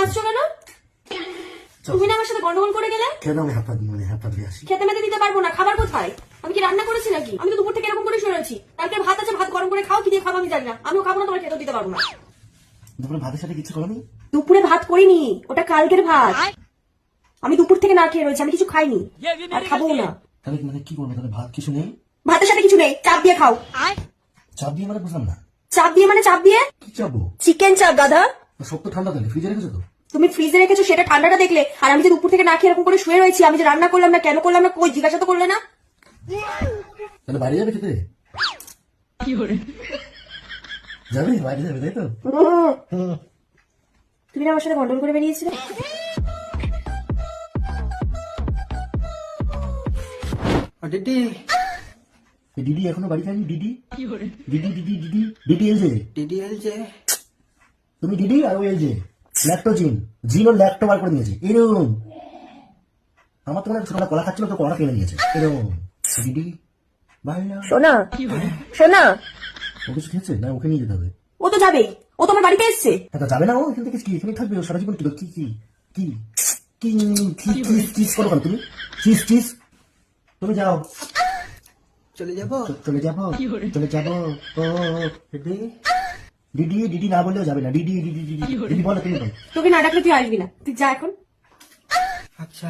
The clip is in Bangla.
আসছো কেন? তুমি না আমার সাথে গন্ডগোল করে গেলে। কেন আমি হাত দিয়ে আসি? খেতে মেতে দিতে পারবো না। খাবার কোথায়? আমি কি রান্না করেছি নাকি? আমি তো দুপুর থেকে এরকম করে শুয়ে রয়েছি। কালকে ভাত আছে, ভাত গরম করে খাও, কি দিয়ে খাবো আমি জানি না। আমিও খাবো না, তোমার খেতেও দিতে পারবো না। দুপুরে ভাতের সাথে কিছু করনি? দুপুরে ভাত করিনি, ওটা কালকের ভাত। আমি দুপুর থেকে না খেয়ে রয়েছি, আমি কিছু খাইনি আর খাবো না। তাহলে মানে কি করবো? তাহলে ভাত কিছু নেই? ভাতের সাথে কিছু নেই, চাপ দিয়ে খাও। চাপ দিয়ে মানে বুঝলাম না। চাপ দিয়ে মানে চাপ দিয়ে কি চাপবো? চিকেন চাপ গাধা। সব তো ঠান্ডা, তাহলে ফ্রিজে রেখেছো তো? তুমি ফ্রিজে রেখেছো সেটা ঠান্ডাটা দেখলে, আর আমি যে দুপুর থেকে না খেয়ে এরকম করে শুয়ে রয়েছি, আমি যে রান্না করলাম না, কেন করলাম না, কই জিজ্ঞাসা তো করলে না। তাহলে বাইরে যাবে খেতে? যাবে বাইরে যাবে, তাই তো? তুমি না আমার সাথে গন্ডগোল করে বেরিয়েছিলে। দিদি দিদি এখনো বাড়ি যায়নি? দিদি দিদি দিদি দিদি দিদি এলজে দিদি এলজে তুমি দিদি আর ও এলজে ল্যাক্টোজিন জিন ও ল্যাক্টো বার করে নিয়েছে এরকম। আমার তো মনে হয় ছোটবেলা কলা খাচ্ছিল তো কলা কেনে নিয়েছে এরকম। দিদি ভাইয়া সোনা সোনা, ও কিছু খেয়েছে না? ওকে নিয়ে যেতে হবে। ও তো যাবেই, ও তোমার বাড়িতে এসছে। তা যাবে না ও এখান থেকে? কি এখানে থাকবে ও সারা জীবন? কি কি কি কি কি চিজ করো কেন তুমি? চিজ চিজ তুমি যাও, চলে যাবো। চলে যাবো চলে যাবো। ও দিদি দিদি দিদি না বললেও যাবে না। দিদি দিদি দিদি দিদি বলো, তুমি বলো। তোকে না ডাকলে তুই আসবি না, তুই যা এখন। আচ্ছা